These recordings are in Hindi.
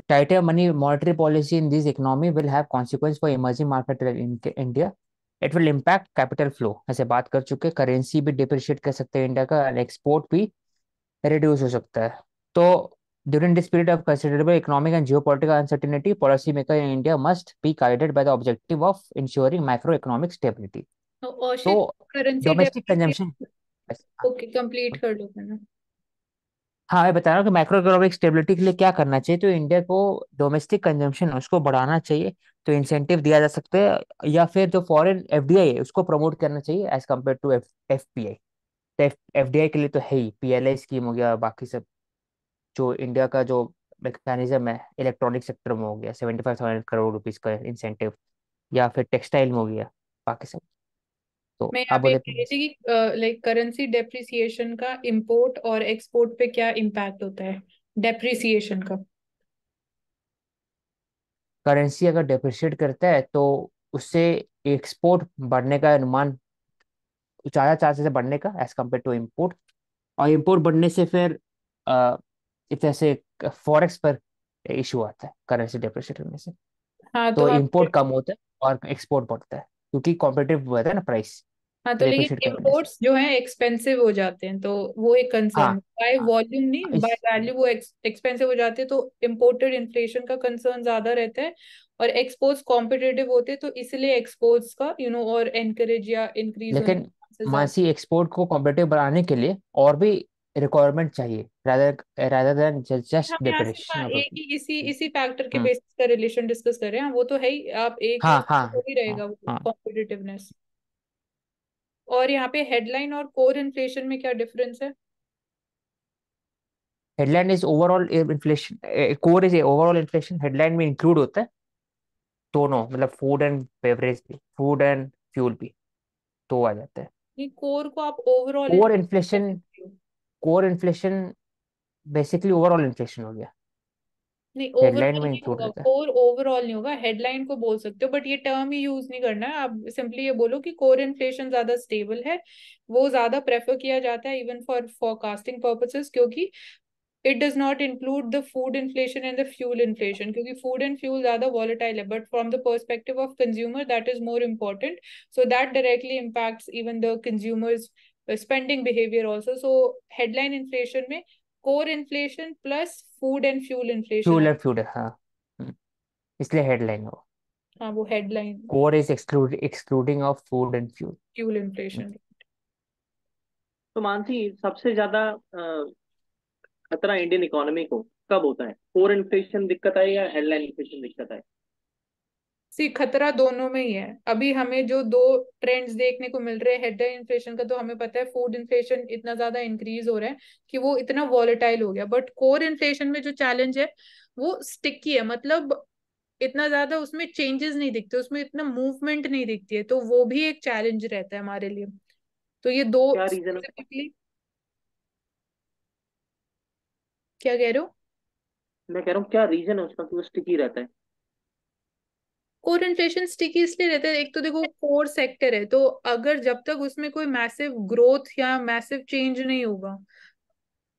tighter money monetary policy in this economy will have consequence for emerging market in India. It will impact capital flow, ऐसे बात कर चुके, करेंसी भी डिप्रिशिएट कर सकते हैं इंडिया का, एक्सपोर्ट भी रिड्यूस हो सकता है। तो during this period of considerable economic and geopolitical uncertainty, policy maker in India must be guided by the objective of ensuring macro economic stability. तो तो Aushit, currency domestic consumption, depreciation. Okay, complete कर लो मैंने। हाँ मैं बता रहा हूँ कि माइक्रो इकोनॉमिक स्टेबिलिटी के लिए क्या करना चाहिए। तो इंडिया को डोमेस्टिक कंजम्पशन उसको बढ़ाना चाहिए, तो इंसेंटिव दिया जा सकता है, या फिर जो फॉरेन एफडीआई है उसको प्रमोट करना चाहिए एज कम्पेयर टू एफपीआई। तो एफडीआई के लिए तो है ही पीएलआई स्कीम हो गया, बाकी सब जो इंडिया का जो मैकेनिज्म है, इलेक्ट्रॉनिक सेक्टर में हो गया 75,000 करोड़ रुपीज का इंसेंटिव, या फिर टेक्सटाइल में हो गया, बाकी सब। तो मैं यहाँ आप पे बोले कह रही थी कि लाइक करेंसी डेप्रिसिएशन का इंपोर्ट और एक्सपोर्ट पे क्या इम्पैक्ट होता है, डेप्रिसिएशन का। करेंसी अगर डेप्रिशिएट करता है तो उससे एक्सपोर्ट बढ़ने का अनुमान, ज्यादा चांसेस है बढ़ने का एज कम्पेयर टू इम्पोर्ट। और इम्पोर्ट बढ़ने से फिर इस तरह से फॉरेक्स पर इशू आता है करेंसी डेप्रिशिएट करने से। हाँ तो तो वहाँ पे, इम्पोर्ट कम होता है और एक्सपोर्ट बढ़ता है, क्योंकि कॉम्पिटिटिव होता है ना प्राइस हाँ तो डेप्रिशिएट लेकिन करने से। इम्पोर्ट्स जो हैं एक्सपेंसिव हो जाते हैं, तो वो एक कंसर्न, हाँ बाय हाँ, वॉल्यूम नहीं बाय इस वैल्यू वो एक्सपेंसिव हो जाते हैं, तो इम्पोर्टेड इन्फ्लेशन का कंसर्न ज्यादा रहता है। और एक्सपोर्ट्स कॉम्पिटिटिव होते हैं, तो इसलिए एक्सपोर्ट्स का और एनकरेज या इंक्रीज होने के लेकिन चांसेस ज्यादा। मानसी एक्सपोर्ट को कॉम्पिटिटिव बनाने के लिए और भी रिक्वायरमेंट चाहिए, रादर रादर देन जस्ट हम यहाँ सिर्फ डेप्रिसिएशन हाँ ऑफ एक ही इसी इसी फैक्टर के हम्म। बेसिस का रिलेशन डिस्कस कर रहे हैं, वो तो है ही, आप एक हाँ यूज हाँ तो ही हाँ रहेगा वो हाँ। कॉम्पिटिटिवनेस। और यहाँ पे हेडलाइन और कोर इन्फ्लेशन में क्या डिफरेंस है? Headline is overall inflation, core is overall inflation, headline में इंक्लूड होता है दोनों, मतलब फूड एंड बेवरेज भी, फूड एंड फ्यूल भी, तो आ जाता है। ये कोर को आप ओवरऑल कोर कर इन्फ्लेशन, सकते हो। Core inflation basically overall inflation हो गया, नहीं, हेडलाइन ओवरऑल में नहीं इंक्लूड होगा, रहता है। कोर ओवरऑल नहीं होगा, हेडलाइन को बोल सकते हो, बट ये टर्म ही यूज नहीं करना है। आप सिंपली ये बोलो कि कोर इन्फ्लेशन ज्यादा स्टेबल है, वो ज्यादा प्रेफर किया जाता है इवन फॉर फोरकास्टिंग पर्पसेस, क्योंकि it does not include the food inflation and the fuel inflation, क्योंकि फूड एंड फ्यूल ज्यादा वॉलेटाइल है, but from the perspective of consumer that is more important. So that directly impacts even the consumers spending behaviour also. So headline inflation में core inflation plus food and fuel inflation fuel आ। एंड फ्यूड, हाँ। हम्म, इसलिए हेडलाइन हो। हाँ, वो headline core is excluding of food and fuel. Fuel inflation. तो मानसी, सबसे ज्यादा खतरा इंडियन इकोनॉमी को कब होता है? कोर इन्फ्लेशन दिक्कत आए या हेडलाइन इन्फ्लेशन दिक्कत आए? सी, खतरा दोनों में ही है। अभी हमें जो दो ट्रेंड्स देखने को मिल रहे हैं, हेडलाइन इन्फ्लेशन का तो हमें पता है, फूड इन्फ्लेशन इतना ज्यादा इंक्रीज हो रहा है कि वो इतना वॉलेटाइल हो गया, बट कोर इन्फ्लेशन में जो चैलेंज है वो स्टिकी है, मतलब इतना ज्यादा उसमें चेंजेस नहीं दिखते, उसमें इतना मूवमेंट नहीं दिखती है, तो वो भी एक चैलेंज रहता है हमारे लिए। तो ये दो क्या रीजन है उसका? स्पेसिफिकली। क्या कह रहे हो? मैं कह रहा हूँ क्या रीजन है उसका कि वो स्टिकी रहता है? कोर इन्फ्लेशन स्टिकी इसलिए रहता है, एक तो देखो कोर सेक्टर है, तो अगर जब तक उसमें कोई मैसिव ग्रोथ या मैसिव चेंज नहीं होगा,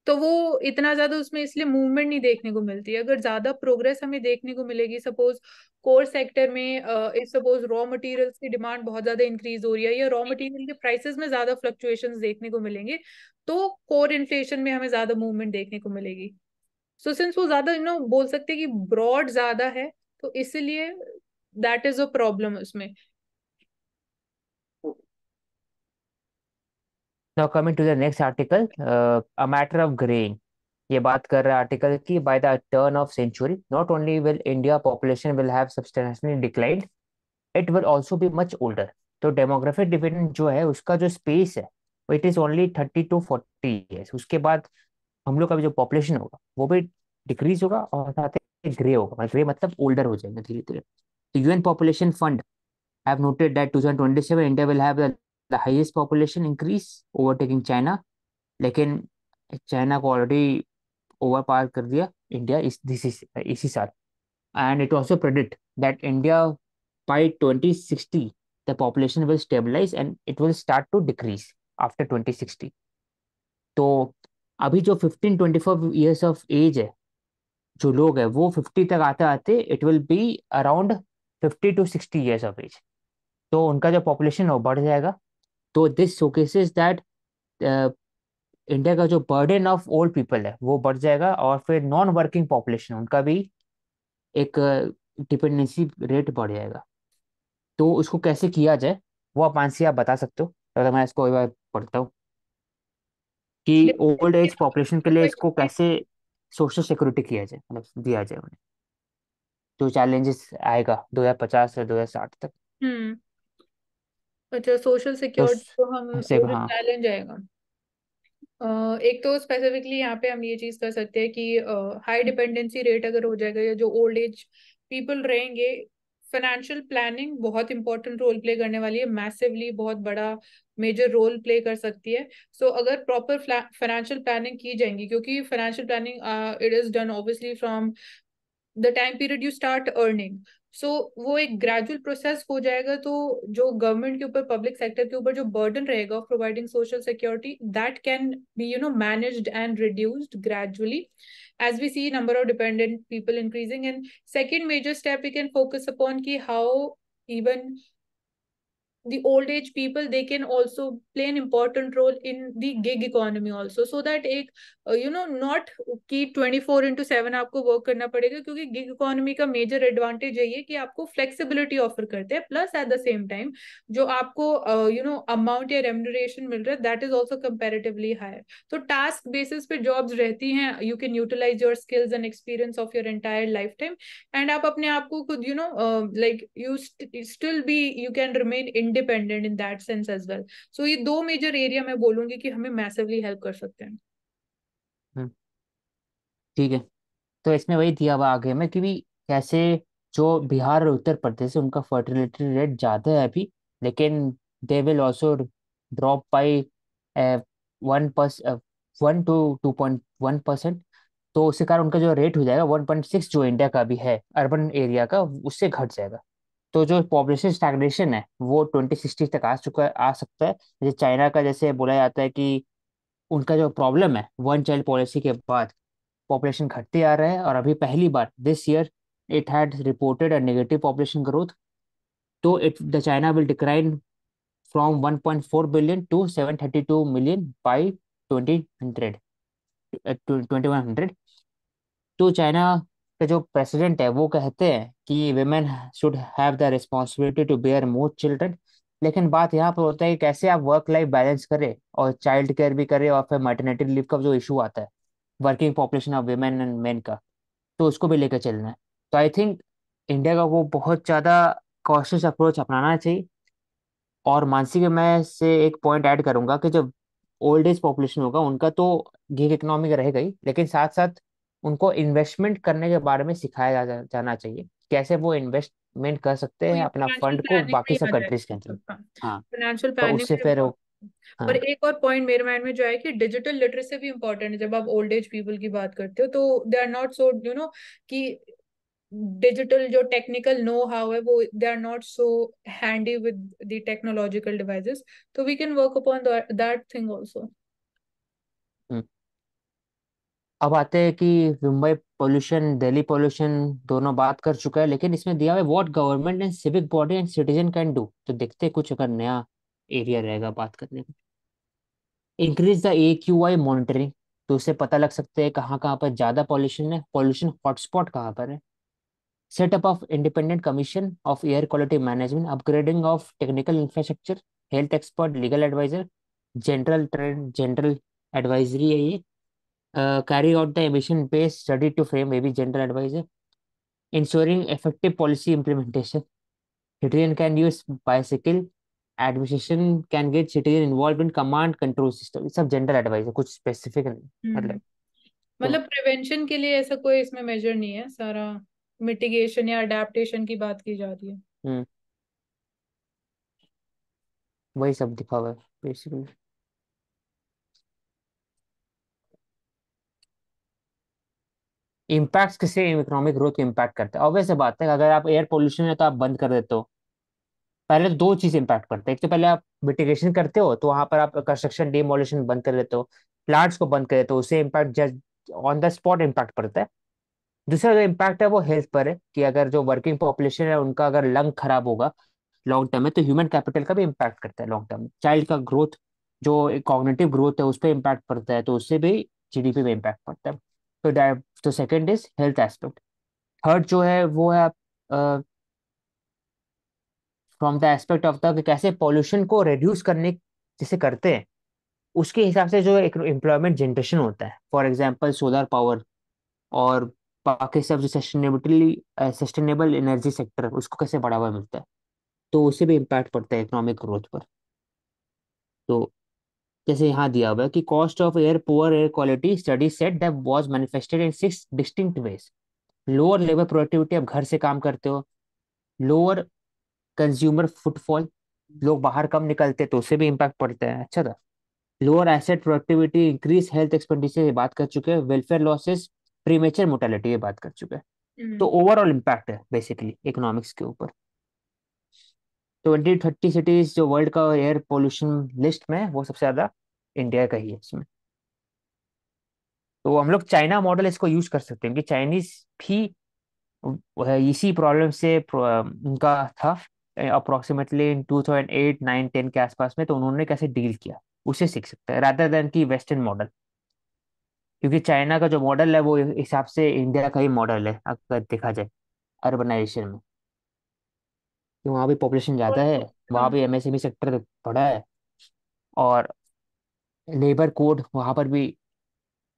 तो वो इतना ज्यादा उसमें इसलिए मूवमेंट नहीं देखने को मिलती है। अगर ज्यादा प्रोग्रेस हमें देखने को मिलेगी, सपोज कोर सेक्टर में इफ सपोज रॉ मटेरियल्स की डिमांड बहुत ज्यादा इंक्रीज हो रही है, या रॉ मटेरियल के प्राइसेस में ज्यादा फ्लक्चुएशंस देखने को मिलेंगे, तो कोर इन्फ्लेशन में हमें ज्यादा मूवमेंट देखने को मिलेगी। सो सिंस वो ज्यादा बोल सकते हैं कि ब्रॉड ज्यादा है, तो इसलिए दैट इज अ प्रॉब्लम उसमें। Now coming to the next article, a matter of greying. ये बात कर रहा है आर्टिकल की, by the turn of century not only will India population will have substantially declined, it will also be much older. तो डेमोग्राफिक डिविडेंड जो है उसका जो स्पेस है, it is only 30 to 40 years. उसके बाद हम लोग का भी जो पॉपुलेशन होगा वो भी डिक्रीज होगा, और साथ ही ग्रे होगा, ग्रे मतलब ओल्डर हो जाएगा धीरे धीरे। तो UN population fund have noted that 2027 India will have the highest population increase, overtaking China. लेकिन चाइना को ऑलरेडी ओवर पार कर दिया इंडिया इसी साल। And it also predict that India by 2060 the population will stabilize and it will start to decrease after 2060। तो अभी जो 15-24 ईयर्स ऑफ एज है, जो लोग हैं वो 50 तक आते आते it will be around 50 to 60 years of age. तो उनका जो पॉपुलेशन है वो बढ़ जाएगा। तो दिस शोकेसेस दैट इंडिया का जो बर्डन ऑफ ओल्ड पीपल है वो बढ़ जाएगा, और फिर नॉन वर्किंग पॉपुलेशन उनका भी एक डिपेंडेंसी रेट बढ़ जाएगा। तो उसको कैसे किया जाए वो आप मानसी आप बता सकते हो, अगर मैं इसको एक बार पढ़ता हूँ कि ओल्ड एज पॉपुलेशन के लिए इसको कैसे सोशल सिक्योरिटी किया जाए, मतलब दिया जाए उन्हें, जो चैलेंजेस आएगा 2050 से 2060 तक। हम्म। अच्छा, सोशल तो सिक्योरिटी को हम, से वो जो हाँ। चैलेंज आएगा, एक तो स्पेसिफिकली यहाँ पे हम ये चीज कर सकते हैं कि हाई डिपेंडेंसी रेट अगर हो जाएगा या जो ओल्ड एज पीपल रहेंगे, फाइनेंशियल प्लानिंग बहुत इंपॉर्टेंट रोल प्ले करने वाली है, मैसिवली बहुत बड़ा मेजर रोल प्ले कर सकती है। सो अगर प्रॉपर फाइनेंशियल प्लानिंग की जाएंगी, क्योंकि financial planning it is done obviously from the time period you start earning. So वो एक ग्रेजुअल प्रोसेस हो जाएगा। तो जो गवर्नमेंट के ऊपर, पब्लिक सेक्टर के ऊपर जो बर्डन रहेगा of providing social security, that can be managed and reduced gradually as we see number of dependent people increasing. And second major step we can focus upon ki how even the old age people, they can also play an important role in the gig economy also, so that एक not कि 24/7 आपको वर्क करना पड़ेगा, क्योंकि गिग इकोनॉमी का मेजर एडवांटेज यही है कि आपको फ्लेक्सिबिलिटी ऑफर करते हैं, plus at the same time जो आपको अमाउंट या रेम्यूनरेशन मिल रहा है, that is also comparatively higher. तो टास्क बेसिस पे जॉब्स रहती हैं, you can utilise your skills and experience of your entire life time, एंड आप अपने आप को खुद like you still be, you can remain independent in that sense as well. So ये दो मेजर एरिया मैं बोलूंगी कि हमें मैसिवली हेल्प कर सकते हैं। हम्म, ठीक है। तो इसमें वही दिया हुआ आगे में कि भी कैसे जो बिहार और उत्तर प्रदेश है उनका फर्टिलिटी रेट ज़्यादा है अभी, लेकिन they will also drop by 1 to 2.1%। तो उसके कारण उनका जो रेट हो जाएगा 1.6, जो इंडिया का भी है अर्बन एरिया का, उससे घट जाएगा। तो जो पॉपुलेशन स्टैग्नेशन है वो 2060 तक आ सकता है। जैसे चाइना का, जैसे बोला जाता है कि उनका जो प्रॉब्लम है वन चाइल्ड पॉलिसी के बाद पॉपुलेशन घटते आ रहा है, और अभी पहली बार this year it had reported a negative population growth. तो it the China will decline from 1.4 billion to 732 million by 2000 2100। तो चाइना का जो प्रेसिडेंट है वो कहते हैं कि women should have the responsibility to bear more children. लेकिन बात यहाँ पर होता है कि कैसे आप वर्क लाइफ बैलेंस करें और चाइल्ड केयर भी करें, और फिर मैटरनिटी लीव का जो इशू आता है working population of women and main का, तो उसको भी लेकर चलना है। तो आई थिंक इंडिया का वो बहुत ज़्यादा कॉशियस अप्रोच अपनाना चाहिए। और मानसी के मैं से एक पॉइंट ऐड करूंगा कि जब ओल्ड एज पॉपुलेशन होगा उनका तो गिग इकोनॉमी का रहेगा ही, लेकिन साथ साथ उनको इन्वेस्टमेंट करने के बारे में सिखाया जाना चाहिए, कैसे वो इन्वेस्टमेंट कर सकते तो हैं ये अपना फाइनेंशियल फंड को प्लानिंग में बाकी ही सब आ कंट्रीज के अंदर। जाएगा। हाँ। फाइनेंशियल तो प्लानिंग उससे में फिर और हाँ। एक और पॉइंट मेरे माइंड में जो है कि डिजिटल लिटरेसी भी इंपॉर्टेंट है। जब आप ओल्ड एज पीपल की बात करते हो तो दे आर नॉट सो कि डिजिटल जो टेक्निकल नो हाउ है वो, they are not so handy with the technological devices. तो we can work upon that thing also. Hmm. अब आते हैं कि मुंबई पोल्यूशन दिल्ली पोल्यूशन दोनों बात कर चुका है, लेकिन इसमें दिया हुआ है what government and civic body and citizen can do. तो देखते हैं कुछ अगर नया एरिया रहेगा बात करने का। इंक्रीज द AQI मॉनिटरिंग, तो उससे पता लग सकते हैं कहाँ कहाँ पर ज़्यादा पॉल्यूशन है, पॉल्यूशन हॉटस्पॉट कहाँ पर है। Setup of independent commission of air quality management, upgrading of technical infrastructure, health expert, legal adviser, general trend, general advisory है ये। Carry out the emission based study to frame A B general adviser. Ensuring effective policy implementation, citizen can use bicycle, administration can get citizen involved in command control system। ये सब जनरल एडवाइस है, कुछ स्पेसिफिक नहीं हम्म। मतलब। तो मतलब प्रिवेंशन के लिए ऐसा कोई इसमें मेजर नहीं है, सारा मिटिगेशन या अडेप्टेशन की बात की जा रही है। हम्म, वही सब दिखा हुआ है बेसिकली। इम्पैक्ट किसे इकोनॉमिक ग्रोथ को इम्पैक्ट करता है, ऑब्वियस बात है अगर आप एयर पोल्यूशन है तो आप बंद कर देते हो, पहले तो दो चीज इम्पैक्ट करते हैं। एक तो पहले आप मिटिगेशन करते हो तो वहां पर आप कंस्ट्रक्शन डिमोलिशन बंद कर देते हो, प्लांट्स को बंद कर देते हो, उससे impact just on the spot impact पड़ता है। दूसरा जो इम्पैक्ट है वो हेल्थ पर है, कि अगर जो वर्किंग पॉपुलेशन है उनका अगर लंग खराब होगा लॉन्ग टर्म में, तो ह्यूमन कैपिटल का भी इम्पैक्ट करता है लॉन्ग टर्म में। चाइल्ड का ग्रोथ, जो कॉग्निटिव ग्रोथ है उस पर इम्पैक्ट पड़ता है, तो उससे भी जीडीपी में इम्पैक्ट पड़ता है। तो second is health aspect. Third जो है वो है from the aspect of the कैसे पॉल्यूशन को रिड्यूस करने जैसे करते हैं, उसके हिसाब से जो एक एम्प्लॉयमेंट जनरेशन होता है, फॉर एग्जांपल सोलर पावर और बाकी सब जो सस्टेनेबल एनर्जी सेक्टर है उसको कैसे बढ़ावा मिलता है, तो उससे भी इम्पैक्ट पड़ता है इकोनॉमिक ग्रोथ पर। तो जैसे यहाँ दिया हुआ है कि cost of air poor air quality study set that was manifested in 6 distinct ways. Lower labour productivity, अब घर से काम करते हो। लोअर कंज्यूमर फुटफॉल, लोग बाहर कम निकलते तो उससे भी इम्पैक्ट पड़ता है। अच्छा था। Lower asset productivity, increase health expenditure, ये बात कर चुके हैं। वेलफेयर लॉसेस, प्रीमेचर मोर्टेलिटी, ये बात कर चुके हैं। तो ओवरऑल इम्पैक्ट है बेसिकली इकोनॉमिक्स के ऊपर। 2030 सिटीज जो वर्ल्ड का एयर पोल्यूशन लिस्ट में है, वो सबसे ज्यादा इंडिया का ही है इसमें। तो हम लोग चाइना मॉडल इसको यूज कर सकते हैं, क्योंकि चाइनीज भी इसी प्रॉब्लम से उनका था अप्रोक्सीमेटली इन 2008 9 10 के आसपास में, तो उन्होंने कैसे डील किया उसे सीख सकते हैं रादर देन की वेस्टर्न मॉडल। क्योंकि चाइना का जो मॉडल है वो इस हिसाब से इंडिया का ही मॉडल है अगर देखा जाए अर्बनाइजेशन में। कि वहाँ भी पॉपुलेशन ज़्यादा है, वहाँ भी एमएसएमई सेक्टर बड़ा है, और लेबर कोड वहाँ पर भी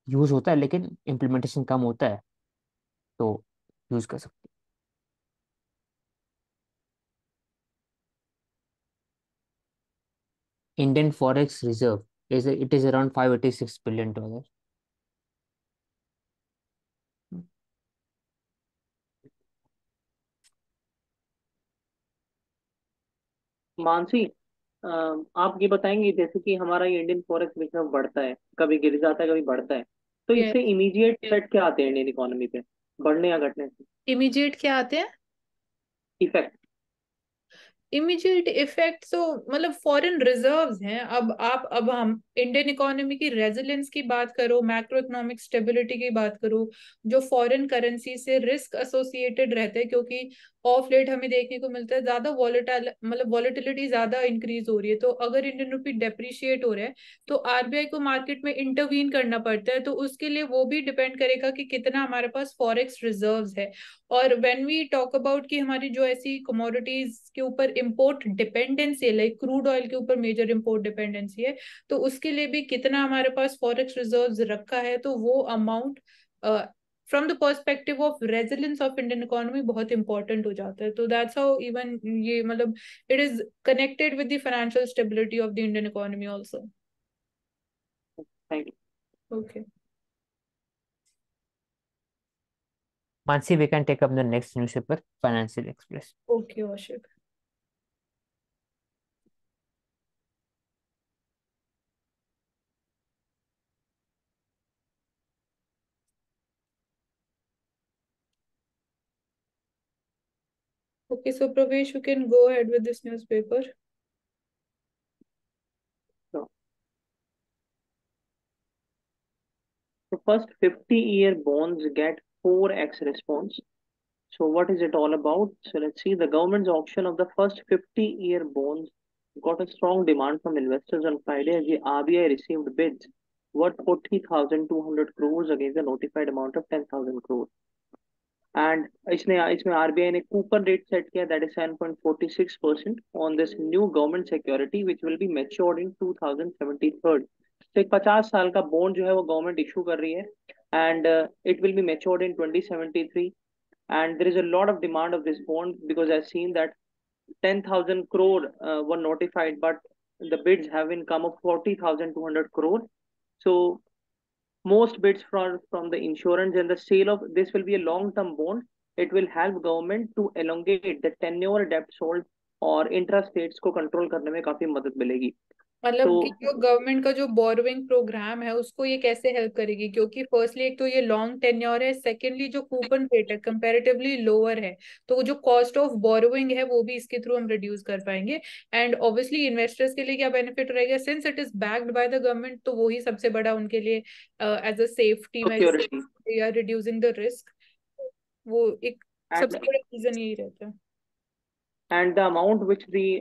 यूज होता है, लेकिन इम्प्लीमेंटेशन कम होता है, तो यूज कर सकते हैं। Indian forex reserve it is around $586 billion। Mansi, आप ये बताएंगे जैसे कि हमारा ये इंडियन फॉरेक्स रिजर्व बढ़ता है, कभी गिर जाता है, कभी बढ़ता है, तो इससे यस। इमीडिएट इफेक्ट क्या आते हैं इंडियन इकोनॉमी पे, बढ़ने या घटने से? इमीडिएट क्या आते हैं? इफेक्ट। इमीडिएट इफेक्ट तो मतलब फॉरेन रिजर्व्स हैं। अब हम इंडियन इकोनॉमी की रेजिलियंस की बात करो, मैक्रो इकोनॉमिक स्टेबिलिटी की बात करो, जो फॉरेन करेंसी से रिस्क एसोसिएटेड रहते हैं, क्योंकि ऑफ लेट हमें देखने को मिलता है ज्यादा वॉलेटाइल, मतलब वॉलेटिलिटी ज्यादा इंक्रीज हो रही है। तो अगर इंडियन रुपी डेप्रिशिएट हो रहा है तो आरबीआई को मार्केट में इंटरवीन करना पड़ता है। तो उसके लिए वो भी डिपेंड करेगा कि कितना हमारे पास फॉरेक्स रिजर्व्स है। और व्हेन वी टॉक अबाउट कि हमारी जो ऐसी कमोडिटीज के ऊपर इंपोर्ट डिपेंडेंसी है, लाइक क्रूड ऑयल के ऊपर मेजर इंपोर्ट डिपेंडेंसी है, तो उसके लिए भी कितना हमारे पास फॉरेक्स रिजर्व्स रखा है, तो वो amount from the perspective of resilience of Indian economy बहुत इंपॉर्टेंट हो जाता है। तो दैट्स हाउ इवन ये मतलब it is connected with the financial stability of the Indian economy also. Thank you. Okay. Mansi, we can take up the next newspaper, Financial Express. Okay Aushik. Okay, so Pravesh, you can go ahead with this newspaper. So, the first 50-year bonds get 4x response. So what is it all about? So let's see. The government's auction of the first 50-year bonds got a strong demand from investors on Friday as the RBI received bids worth 40,200 crores against the notified amount of 10,000 crores. And इसमें RBI ने कूपन रेट सेट किया, that is 7.46% on this new government security which will be matured in 2073. तो एक 50 साल का बॉन्ड जो है वो गवर्नमेंट इशू कर रही है, and it will B matured in 2073. And there is a lot of demand of this bond because I've seen that 10,000 crore were notified, but the bids have been come of 40,200 crore. So most bids from the insurance and the sale of this will be a long term bond. It will help government to elongate the tenure debt sold और इंटरेस्ट रेट्स को कंट्रोल करने में काफी मदद मिलेगी। तो मतलब कि जो गवर्नमेंट का जो बोरोइंग प्रोग्राम है उसको ये कैसे हेल्प करेगी, क्योंकि फर्स्टली एक तो ये लॉन्ग टेन्योर है, सेकेंडली जो कूपन रेट है कंपैरेटिवली लोअर है, तो जो कॉस्ट ऑफ बोरोइंग है वो भी इसके थ्रू हम रिड्यूस कर पाएंगे। एंड ऑब्वियसली इन्वेस्टर्स के लिए क्या बेनिफिट रहेगा, since it is backed by the government, तो वही सबसे बड़ा उनके लिए as a safety security. Major या रिड्यूसिंग द रिस्क। वो एक सबसे And बड़ा रीजन यही रहता है। the amount which the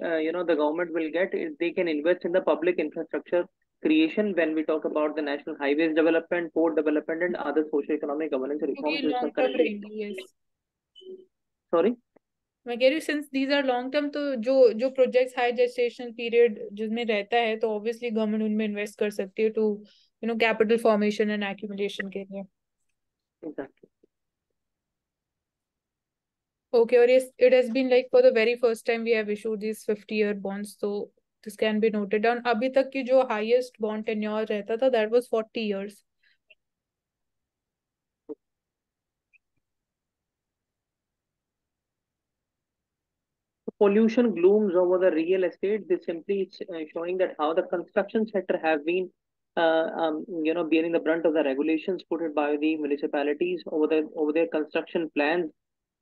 government will get is they can invest in the public infrastructure creation when we talk about the national highways development, port development, and other socio-economic governance क्योंकि reforms which are long term currently. रहेंगी, यस। Sorry. मैं कह रही हूँ since these are long term, तो जो जो प्रोजेक्ट्स हाई जेस्टेशन पीरियड जिसमें रहता है, तो ऑब्वियसली गवर्नमेंट उनमें इन्वेस्ट कर सकती है to capital formation and accumulation के लिए। Exactly. Okay, or yes, it has been like for the very first time we have issued these 50-year bonds, so this can be noted down. अभी तक की जो highest bond tenure रहता था, that was 40 years. Pollution glooms over the real estate. This simply is showing that how the construction sector have been, bearing the brunt of the regulations put it by the municipalities over their construction plans,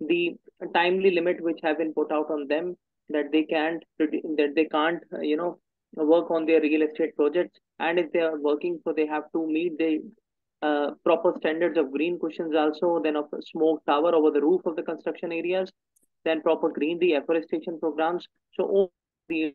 the timely limit which have been put out on them that they can't work on their real estate projects, and if they are working, so they have to meet the proper standards of green cushions also, then of smoke tower over the roof of the construction areas, then proper greenery afforestation programs. So all the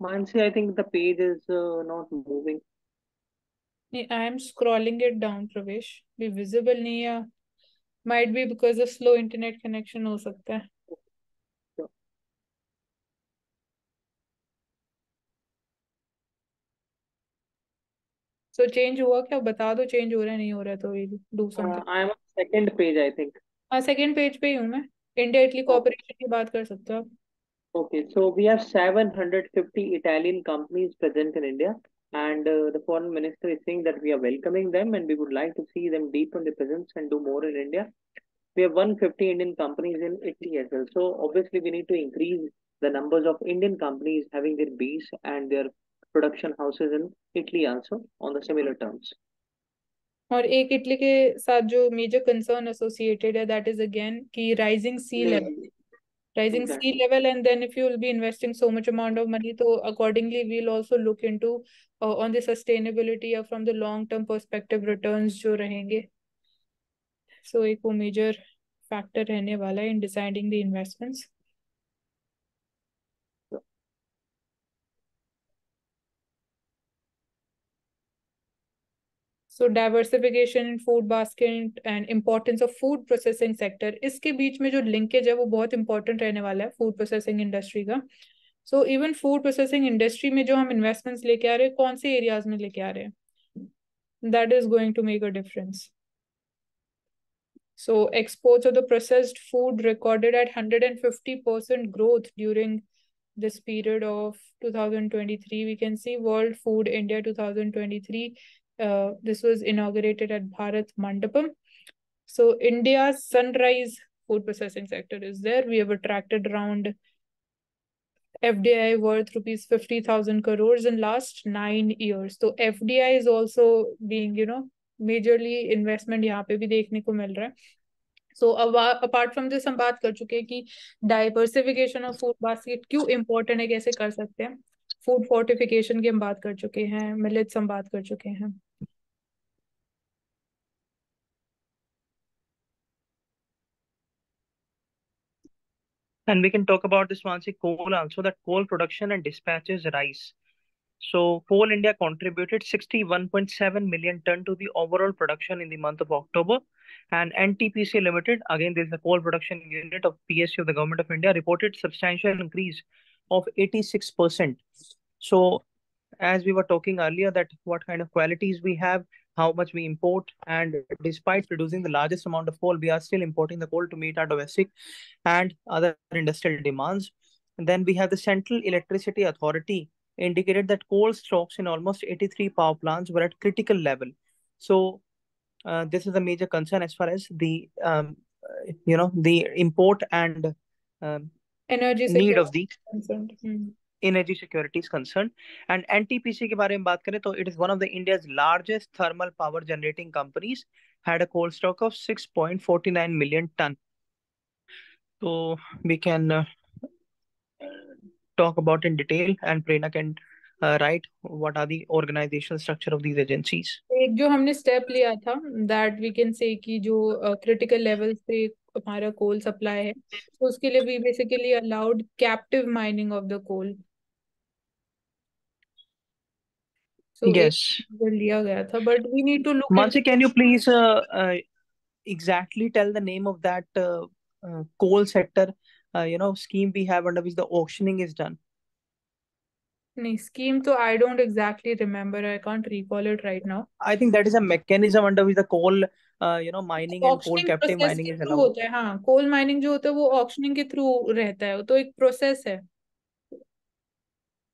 Mansi, I think the page is not moving. I am scrolling it down, Pravesh. भी visible नहीं है, might be because of slow internet connection हो सकता है। So, So change हुआ क्या, बता दो change हो रहा है नहीं हो रहा है, तो we'll do something। I am on second page, I think. हाँ, सेकेंड पेज पे ही हूँ मैं। India Italy Okay. कोऑपरेशन की बात कर सकते हो आप। Okay, so we have 750 Italian companies present in India, and the foreign minister is saying that we are welcoming them and we would like to see them deepen their presence and do more in India. We have 150 Indian companies in Italy as well. So obviously we need to increase the numbers of Indian companies having their base and their production houses in Italy also on the similar terms. और एक इटली के साथ जो मेजर कंसर्न एसोसिएटेड है, दैट इज अगेन कि rising sea level, rising sea Exactly. level, and then if you will be investing so much amount of money, so accordingly we'll also look into on the sustainability or from the long term perspective returns जो रहेंगे। So एक वो major factor रहने वाला है in deciding the investments। So diversification in food basket and importance of food processing sector, इसके बीच में जो linkage है वो बहुत important रहने वाला है food processing industry का। So even food processing industry में जो हम investments लेके आ रहे हैं, कौन से areas में लेके आ रहे हैं, that is going to make a difference। So exports of the processed food recorded at 150% growth during this period of 2023. We can see World Food India 2023. This was inaugurated at Bharat Mandapam. So India's sunrise food processing sector is there. We have attracted around FDI worth rupees 50,000 crores in last 9 years. So FDI is also being, majorly investment यहाँ पे भी देखने को मिल रहा है। सो अपार्ट फ्रॉम दिस हम बात कर चुके हैं कि डाइवर्सिफिकेशन ऑफ फूड बास्केट क्यों इम्पोर्टेंट है, कैसे कर सकते हैं। फूड फोर्टिफिकेशन की हम बात कर चुके हैं, मिलेट्स हम बात कर चुके हैं। And we can talk about this once coal also, that coal production and dispatches rice. So Coal India contributed 61.7 million ton to the overall production in the month of October. And NTPC Limited, again this is the coal production unit of PSU of the Government of India, reported substantial increase of 86%. So as we were talking earlier, that what kind of qualities we have, how much we import, and despite producing the largest amount of coal, we are still importing the coal to meet our domestic and other industrial demands. And then we have the Central Electricity Authority indicated that coal stocks in almost 83 power plants were at critical level. So this is a major concern as far as the the import and energy need of the security. energy security is concerned. And NTPC के बारे में बात करें तो it is one of the India's largest thermal power generating companies, had a coal stock of 6.49 million ton. So we can talk about in detail, and Prerna can write what are the organizational structure of these agencies. एक जो हमने स्टेप लिया था, दैट वी कैन से कि जो क्रिटिकल लेवल पे हमारा कोल सप्लाई है, तो उसके लिए we basically allowed captive mining of the coal. So एक Yes. लिया गया था, but we need to look Mansi, can you please exactly tell the name of that coal sector, scheme we have under which the auctioning is done? नहीं, स्कीम तो I don't exactly remember, I can't recall it right now. I think that is a mechanism under which the coal, mining and coal auctioning captive process mining के is थ्रू allowed. होता है, हाँ, कोल माइनिंग जो होता है वो ऑक्शनिंग के थ्रू रहता है, तो एक प्रोसेस है।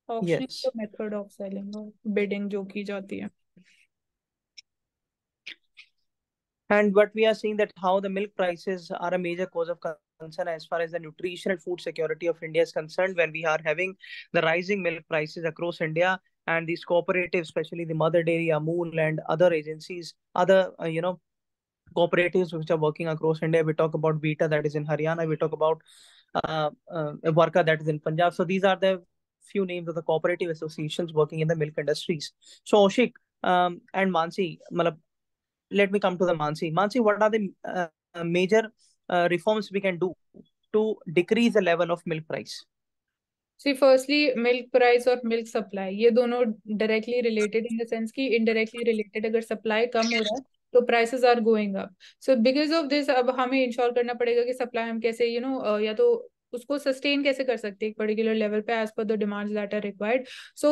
Auctioning Yes. तो मेथड ऑफ सेलिंग और बिडिंग जो की जाती है। And what we are seeing that how the milk prices are a major cause of concern as far as the nutrition and food security of India is concerned, when we are having the rising milk prices across India, and these cooperatives, especially the Mother Dairy, Amul, and other agencies, other cooperatives which are working across India. We talk about Beta, that is in Haryana. We talk about Varka, that is in Punjab. So these are the few names of the cooperative associations working in the milk industries. So Oshik and Mansi, let me come to the Mansi. Mansi, what are the major reforms we can do to decrease the level of milk price? See firstly milk price और मिल्क सप्लाई ये दोनों directly related in the sense कि इनडायरेक्टली रिलेटेड। अगर सप्लाई कम हो रहा है तो prices are going up. So because of this अब हमें इंश्योर करना पड़ेगा कि सप्लाई हम कैसे या तो उसको सस्टेन कैसे कर सकते हैं एक पर्टिकुलर लेवल पे as per the demands that are required. So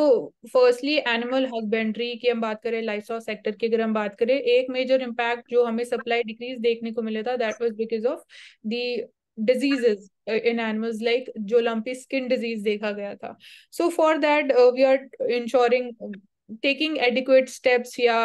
firstly animal husbandry की हम बात करें, लाइफ स्टॉक सेक्टर की अगर हम बात करें, एक मेजर इम्पैक्ट जो हमें सप्लाई डिक्रीज देखने को मिला था that was because of the diseases in animals, like जो lumpy skin disease देखा गया था। So for that we are ensuring taking adequate steps या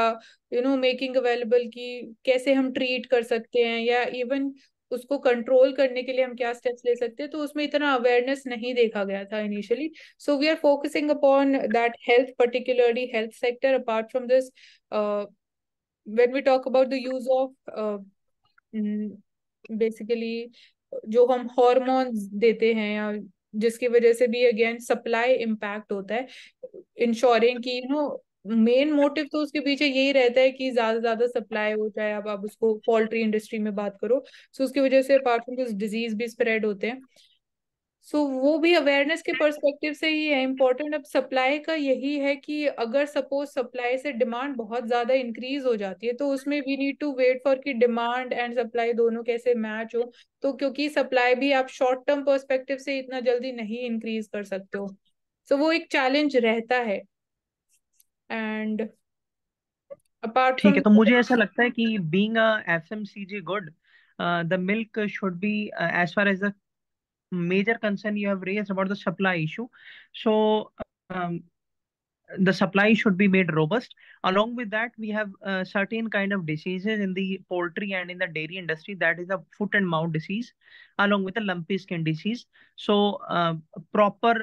making available कि कैसे हम treat कर सकते हैं या even उसको कंट्रोल करने के लिए हम क्या स्टेप्स ले सकते हैं। तो उसमें इतना अवेयरनेस नहीं देखा गया था initially. So we are focusing upon that health, particularly health sector। apart from this, when we talk about the use of basically जो हम हॉर्मोन्स देते हैं या जिसकी वजह से भी अगेन सप्लाई इम्पैक्ट होता है, इंश्योरिंग कि मेन मोटिव तो उसके पीछे यही रहता है कि ज्यादा से ज्यादा सप्लाई हो, चाहे अब आप उसको पोल्ट्री इंडस्ट्री में बात करो। सो उसकी वजह से अपार्ट फ्रॉम दिस डिजीज भी स्प्रेड होते हैं। सो वो भी अवेयरनेस के पर्सपेक्टिव से ही है इम्पोर्टेंट। अब सप्लाई का यही है कि अगर सपोज सप्लाई से डिमांड बहुत ज्यादा इंक्रीज हो जाती है तो उसमें we need to wait for कि डिमांड एंड सप्लाई दोनों कैसे मैच हो। तो क्योंकि सप्लाई भी आप शॉर्ट टर्म पर्सपेक्टिव से इतना जल्दी नहीं इंक्रीज कर सकते हो, सो वो एक चैलेंज रहता है। एंड अपार्ट ठीक फ्रॉम, है, तो मुझे ऐसा लगता है कि being a FMCG good, the milk should be, as far as the major concern you have raised about the supply issue. So um, the supply should be made robust. Along with that, we have certain kind of diseases in the poultry and in the dairy industry, that is a foot and mouth disease, along with the lumpy skin disease. So proper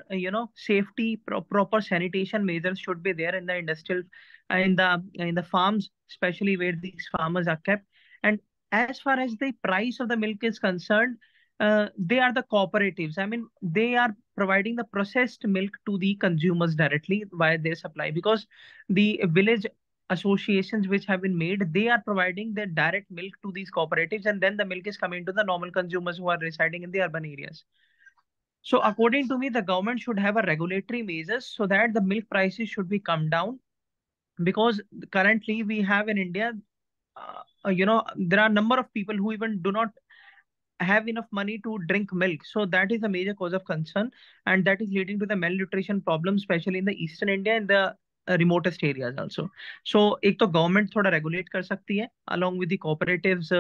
safety, proper sanitation measures should be there in the industrial, in the farms, especially where these farmers are kept. And as far as the price of the milk is concerned, they are the cooperatives. I mean, they are providing the processed milk to the consumers directly via their supply, because the village associations which have been made, they are providing the direct milk to these cooperatives, and then the milk is coming to the normal consumers who are residing in the urban areas. So according to me, the government should have a regulatory measures so that the milk prices should be come down, because currently we have in India, there are a number of people who even do not have enough money to drink milk. So that is a major cause of concern, and that is leading to the malnutrition problem, especially in the eastern India and the remotest areas also. So एक तो government थोड़ा regulate कर सकती है along with the cooperatives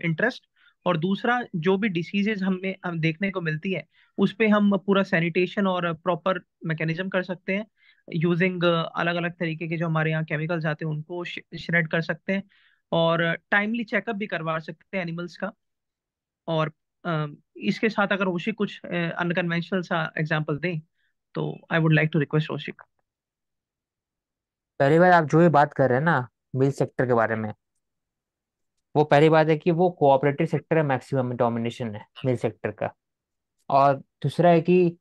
interest, और दूसरा जो भी diseases हम देखने को मिलती है उस पे हम पूरा sanitation और proper mechanism कर सकते हैं, यूजिंग अलग अलग तरीके के जो हमारे यहाँ केमिकल्स आते हैं उनको श्रेड कर सकते हैं, और टाइमली चेकअप भी करवा सकते हैं एनिमल्स का। और इसके साथ अगर ओशिक कुछ अनकन्वेंशनल सा एग्जांपल दें तो I would like to request Oshik. पहली बात, आप जो भी बात कर रहे हैं ना मिल्क सेक्टर के बारे में, वो पहली बात है कि वो कोऑपरेटिव सेक्टर है, मैक्सिमम डोमिनेशन है मिल्क सेक्टर का। और दूसरा है कि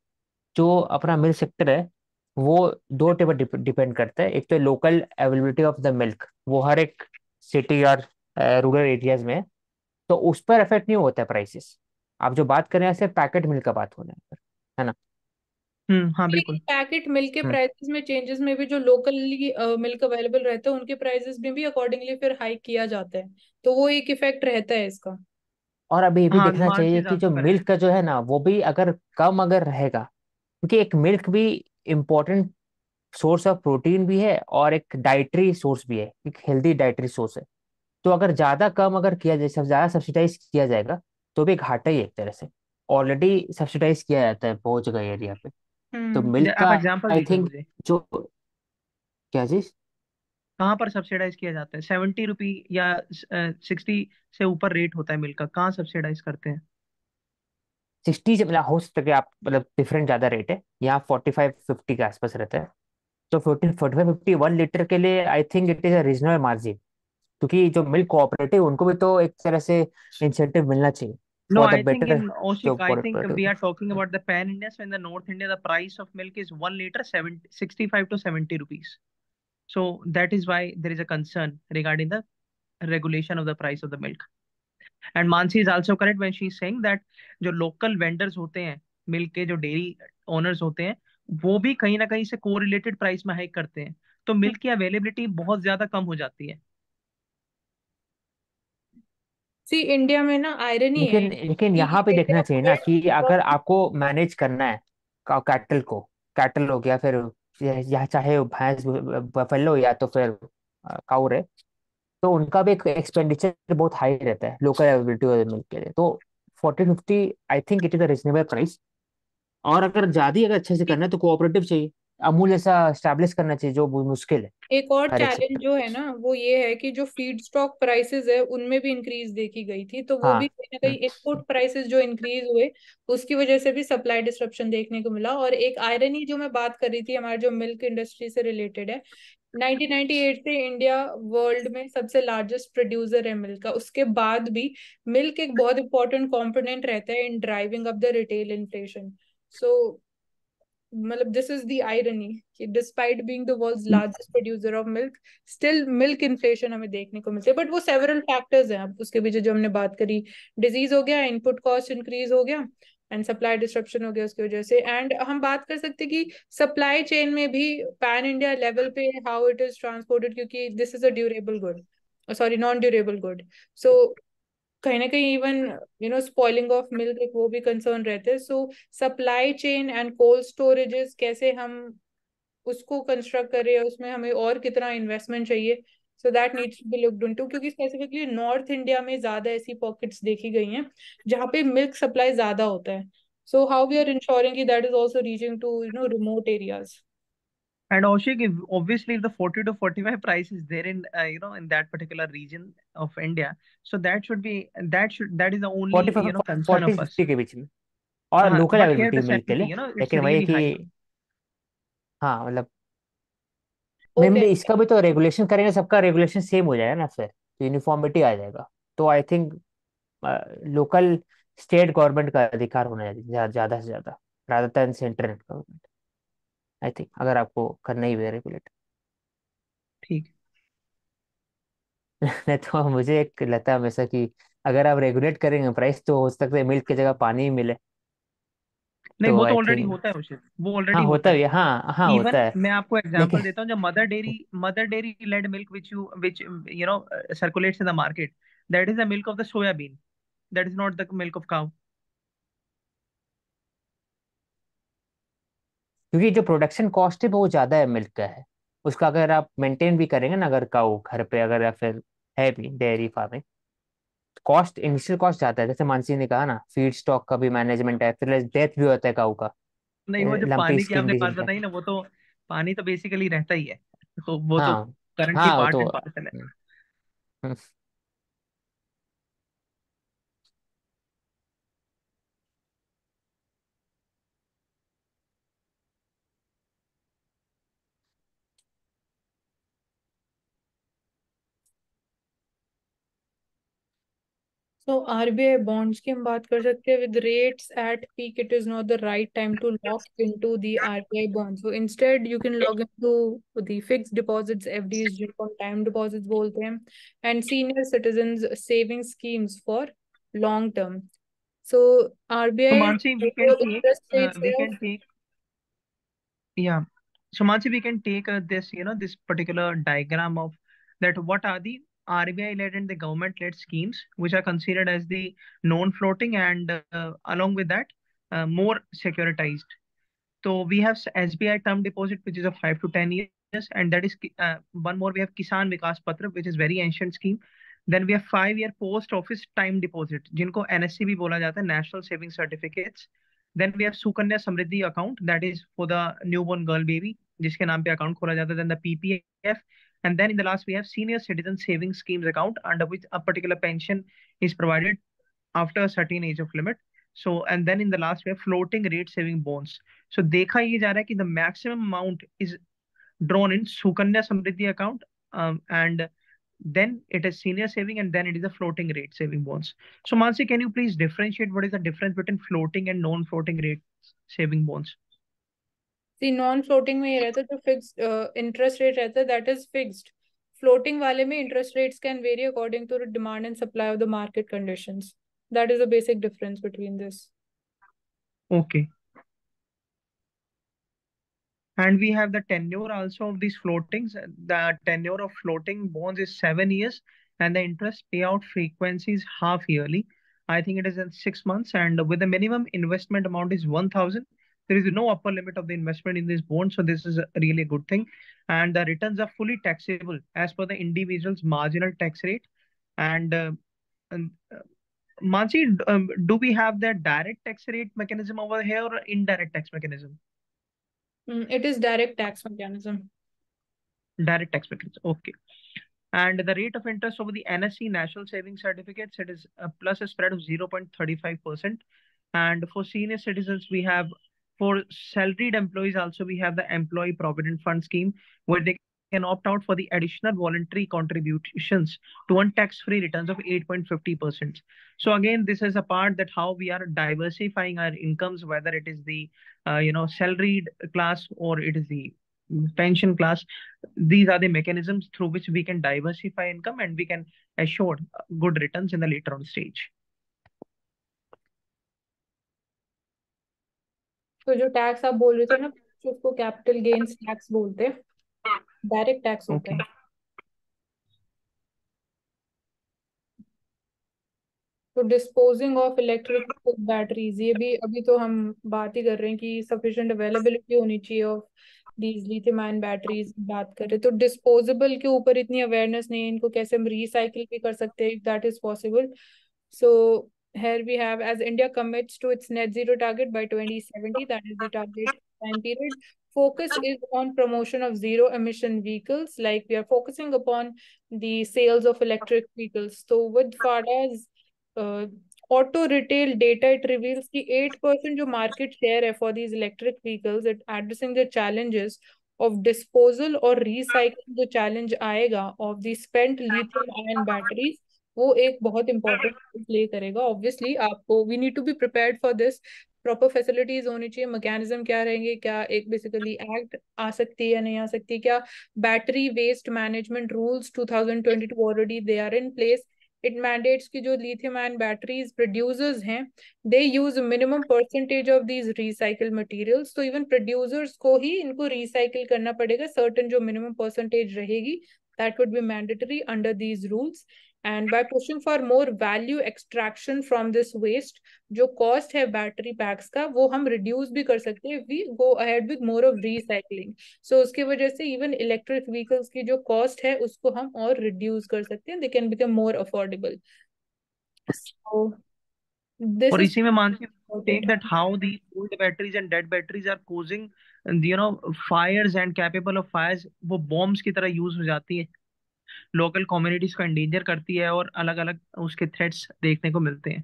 जो अपना मिल्क सेक्टर है वो दो पे डिपेंड करता है। एक तो local availability of the milk, वो हर एक सिटी और रूरल एरियाज में है, तो उस पर इफेक्ट नहीं होता है प्राइसेस। आप जो बात कर रहे हैं सिर्फ पैकेट मिल्क का बात हो रहा है ना। हाँ लेकिन बिल्कुल। पैकेट मिल्क के हम्म। प्राइसेस में चेंजेस में भी जो लोकली मिल्क अवेलेबल रहता है उनके प्राइसेस में भी अकॉर्डिंगली फिर हाइक किया जाता है, तो वो एक इफेक्ट रहता है इसका। और अभी ये भी हाँ, देखना मानसी चाहिए इज कि जो आल्सो मिल्क करेक्ट। का जो है ना वो भी अगर कम अगर रहेगा, क्योंकि एक मिल्क भी इम्पोर्टेंट सोर्स ऑफ प्रोटीन भी है और एक डाइटरी सोर्स भी है, एक हेल्दी डाइटरी सोर्स है। तो अगर ज्यादा कम अगर किया जाए, सब ज्यादा सब्सिडाइज किया जाएगा तो भी घाटा ही है एक तरह से। ऑलरेडी सब्सिडाइज किया जाता है बहुत जगह एरिया पे। तो मिल्क का आप एग्जांपल आई दीजिए थिंक मुझे। जो, क्या चीज? कहाँ पर सब्सिडाइज किया जाता है? 70 रुपी या 60 से ऊपर रेट होता है मिल्क का, कहाँ सब्सिडाइज करते हैं? 60 से मतलब हो सकता है कि आप मतलब डिफरेंट ज्यादा रेट है, यहाँ 45-50 के आसपास रहता है। तो 45-50 1 लीटर के लिए I think it is a reasonable margin, क्योंकि जो मिल्क कोऑपरेटिव उनको भी तो एक तरह से इंसेंटिव मिलना चाहिए No, for the I think better in जो Oshik, I think we cooperative. are talking about the pan India. So in the North India, the price of milk is 1 liter 65 to 70 rupees. So that is why there is a concern regarding the regulation of the price of the milk. And Mansi is also correct when she is saying that जो local vendors होते हैं, मिल्क के जो डेयरी ओनर्स होते हैं, वो भी कहीं ना कहीं से कोरिलेटेड प्राइस में हाइक करते हैं, तो मिल्क की अवेलेबिलिटी बहुत ज्यादा कम हो जाती है। सी इंडिया में ना आयरनी है लेकिन लेकिन कि यहाँ पे देखना इंडिया चाहिए ना वर्ल्ड कि अगर आपको मैनेज करना है कैटल को, कैटल हो गया फिर या चाहे भैंस बफेलो या तो फिर काऊ रहे, तो उनका भी एक एक्सपेंडिचर बहुत हाई रहता है लोकल अवेलेबिलिटी मिल्क के लिए। तो 40-50 I think it is a reasonable price. और अगर ज्यादा अगर अच्छे से करना है तो कोऑपरेटिव चाहिए, अमूल ऐसा स्टैब्लिश करना चाहिए जो बहुत मुश्किल है एक और हर एक चैलेंज सेक्टर। जो है ना वो ये है कि जो फीड स्टॉक प्राइसेस है उनमें भी इंक्रीज देखी गई थी, तो वो हाँ। भी कहीं ना कहीं इनपुट प्राइसेस जो इंक्रीज हुए उसकी वजह से भी सप्लाई डिस्ट्रप्शन देखने को मिला। और एक आयरनी जो मैं बात कर रही थी हमारे जो मिल्क इंडस्ट्री से रिलेटेड है, 1998 से इंडिया वर्ल्ड में सबसे लार्जेस्ट प्रोड्यूसर है मिल्क का, उसके बाद भी मिल्क एक बहुत इंपॉर्टेंट कंपोनेंट रहता है in driving up the retail inflation. So मतलब दिस इज द आयरनी कि despite being the world's largest producer of milk, still milk inflation हमें देखने को मिलती है। बट वो सेवरल फैक्टर्स हैं, अब उसके पीछे जो हमने बात करी, डिजीज हो गया, इनपुट कॉस्ट इंक्रीज हो गया एंड सप्लाई डिस्ट्रप्शन हो गया उसकी वजह से। एंड हम बात कर सकते हैं कि सप्लाई चेन में भी पैन इंडिया लेवल पे हाउ इट इज ट्रांसपोर्टेड, क्योंकि this is a durable good, sorry non durable good. So कहीं ना कहीं इवन स्पॉइलिंग ऑफ मिल्क एक वो भी कंसर्न रहते हैं। सो supply chain and cold storages कैसे हम उसको कंस्ट्रक्ट करें, उसमें हमें और कितना इन्वेस्टमेंट चाहिए, so that needs to be looked into, क्योंकि स्पेसिफिकली नॉर्थ इंडिया में ज्यादा ऐसी पॉकेट्स देखी गई हैं जहाँ पे मिल्क सप्लाई ज्यादा होता है। So how we are ensuring कि that is also reaching to remote areas. And Oshik, if, obviously, if the 40 to 45 price is there in in that particular region of India, so that is the forty only concern forty of us. Fifty के बीच में, और local But here the availability milk के 70, लिए। it's लेकिन वही है really high. कि हाँ मतलब ओके। मेनली इसका भी तो रेगुलेशन करेंगे, सबका रेगुलेशन सेम हो जाएगा ना, फिर तो यूनिफॉर्मिटी आ जाएगा। तो I think local state government का अधिकार होना चाहिए ज्यादा से ज्यादा, rather than central government. I think अगर आपको करना ही है रेगुलेट। ठीक। नहीं तो मुझे एक लगता है हमेशा कि अगर आप रेगुलेट करेंगे प्राइस तो हो सकता है मिल्क की जगह पानी ही मिले। नहीं, तो वो तो आई ऑलरेडी थिंक होता है उसे, वो हाँ ऑलरेडी होता होता है। है, हाँ हाँ होता इवन है। मैं आपको लेकिन एग्जांपल देता हूँ, जब Mother Dairy led milk which circulates in the market, that is the milk of the soya bean, that is not the milk of cow. क्योंकि जो प्रोडक्शन कॉस्ट है बहुत ज्यादा है मिल्क का है, उसका अगर आप मेंटेन भी करेंगे ना अगर काऊ घर पे अगर या फिर है भी dairy farming, cost initial cost ज्यादा है। जैसे मानसी ने कहा ना फीड स्टॉक का भी मैनेजमेंट है, फिर डेथ भी होता है काऊ का, नहीं, वो जो लंपी पानी की स्किन आपने बात डिजीज है। बताई ना, वो तो पानी तो बेसिकली रहता ही है, तो वो तो हाँ करंटली हाँ वो पार्ट तो एंड पार्सल है। हम्म। तो आरबीआई बॉन्ड्स की हम बात कर सकते हैं. With rates at peak it is not the right time to lock into the RBI bond. So instead you can log into the fixed deposits, FDs जिनको हम टाइम डिपॉजिट्स बोलते हैं, and senior citizens saving schemes for long term. So So RBI Mansi, interest rates we है. can take, yeah. So Mansi, we can take this, this particular diagram of that. What are the RBI-led and the government-led schemes which are considered as the non-floating and along with that more securitized. So we have SBI term deposit, which is of 5 to 10 years, and that is one more. We have Kisan Vikas Patra, which is very ancient scheme. Then we have 5 year post office time deposit, जिनको NSC भी बोला जाता है, National Saving Certificates. Then we have Sukanya Samriddhi account, that is for the newborn girl baby, जिसके नाम पे account खोला जाता है. Then the PPF, and then in the last we have Senior Citizen Saving Schemes account, under which a particular pension is provided after a certain age of limit. So, and then in the last we have floating rate saving bonds. So देखा ये जा रहा है कि the maximum amount is drawn in Sukanya Samriddhi account, and then it is senior saving, and then it is a floating rate saving bonds. So Mansi, can you please differentiate what is the difference between floating and non-floating rate saving bonds? C non floating में ये रहता है, जो फिक्स्ड इंटरेस्ट रेट रहता है दैट इज फिक्स्ड. फ्लोटिंग वाले में interest rates can vary according to the demand and supply of the market conditions. That is the basic difference between this. Okay. And we have the tenure also of these floatings. The tenure of floating bonds is 7 years, and the interest payout frequency is half yearly. I think it is in 6 months, and with the minimum investment amount is 1,000. There is no upper limit of the investment in this bond, so this is a really good thing. And the returns are fully taxable as per the individual's marginal tax rate. And Mansi, do we have the direct tax rate mechanism over here or indirect tax mechanism? It is direct tax mechanism. Direct tax mechanism. Okay. And the rate of interest over the NSE National Savings Certificates, it is a plus a spread of 0.35%. And for senior citizens, we have, for salaried employees also, we have the Employee Provident Fund scheme where they can opt out for the additional voluntary contributions to earn tax-free returns of 8.50%. So again, this is a part that how we are diversifying our incomes, whether it is the salaried class or it is the pension class. These are the mechanisms through which we can diversify income and we can assure good returns in the later on stage. तो जो टैक्स आप बोल रहे थे ना, उसको कैपिटल गेन्स टैक्स बोलते हैं, डायरेक्ट टैक्स होता है. तो डिस्पोजिंग ऑफ इलेक्ट्रिक बैटरीज, ये भी अभी तो हम बात ही कर रहे हैं कि सफिशिएंट अवेलेबिलिटी होनी चाहिए of these lithium ion batteries. बात कर रहे तो डिस्पोजेबल के ऊपर इतनी अवेयरनेस नहीं है, इनको कैसे हम रिसाइकिल भी कर सकते हैं if that is possible. So here we have, as India commits to its net zero target by 2070, that is the target time period, focus is on promotion of zero emission vehicles, like we are focusing upon the sales of electric vehicles. So with FADA's auto retail data, it reveals the 8% जो market share है for these electric vehicles, it addressing the challenges of disposal or recycling. जो challenge आएगा of the spent lithium ion batteries, वो एक बहुत इंपॉर्टेंट प्ले करेगा. ऑब्वियसली आपको we need to be prepared for this. Proper facilities होनी चाहिए. मैकेनिज्म क्या रहेंगे, क्या एक बेसिकली एक्ट आ सकती है या नहीं आ सकती, क्या battery waste management rules 2022 already they are in place. It mandates की जो लिथियम आयन बैटरीज प्रोड्यूसर्स हैं, they use minimum percentage of these recycle materials. तो इवन प्रोड्यूसर्स को ही इनको रिसाइकिल करना पड़ेगा. सर्टन जो मिनिमम परसेंटेज रहेगी, that would be mandatory under these rules. And by pushing for more value extraction from this waste, जो cost है battery packs का, वो हम reduce भी कर सकते हैं. We go ahead with more of recycling. So उसकी वजह से even electric vehicles की जो cost है उसको हम और reduce कर सकते हैं. They can become more affordable. So this और is इसी में Mansi take that how the old batteries and dead batteries are causing fires and capable of fires, वो bombs की तरह यूज हो जाती है, लोकल कम्युनिटीज को एंडेंजर करती है और अलग अलग उसके थ्रेट्स देखने को मिलते हैं.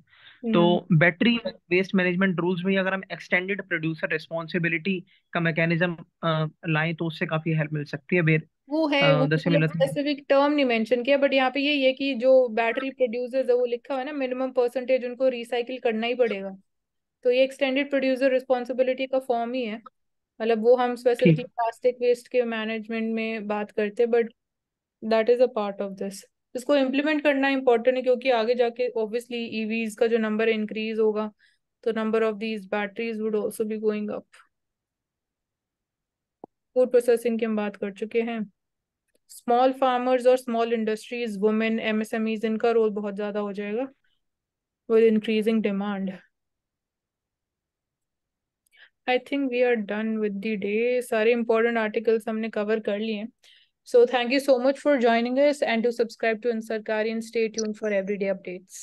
तो बैटरी वेस्ट मैनेजमेंट रूल्स में अगर हम एक्सटेंडेड प्रोड्यूसर रिस्पॉन्सिबिलिटी का मैकेनिज्म लाएं तो उससे काफी हेल्प मिल सकती है, वेयर वो है, वो the मतलब similar thing. स्पेसिफिक टर्म नहीं मेंशन किया, बट यहाँ पे यही है कि जो बैटरी प्रोड्यूसर्स है वो लिखा हुआ है ना, मिनिमम परसेंटेज उनको रिसाइकिल करना ही पड़ेगा। तो ये एक्सटेंडेड प्रोड्यूसर रिस्पॉन्सिबिलिटी का फॉर्म ही है। मतलब वो हम ठीक. स्पेसिफिकली प्लास्टिक वेस्ट के मैनेजमेंट में बात करते हैं, but that is a part of this. इसको इम्प्लीमेंट करना इंपॉर्टेंट है, क्योंकि आगे जाके ऑब्वियसली ईवीज का जो नंबर इंक्रीज होगा, तो number of these batteries would also be going up. Food processing की हम बात कर चुके हैं। स्मॉल फार्मर्स और स्मॉल इंडस्ट्रीज, वुमेन, एमएसएमईज, इनका रोल बहुत ज्यादा हो जाएगा with increasing demand. I think we are done with the day. सारे इंपॉर्टेंट आर्टिकल्स हमने कवर कर लिए हैं। So thank you so much for joining us, and to subscribe to Ansarkari and stay tuned for everyday updates.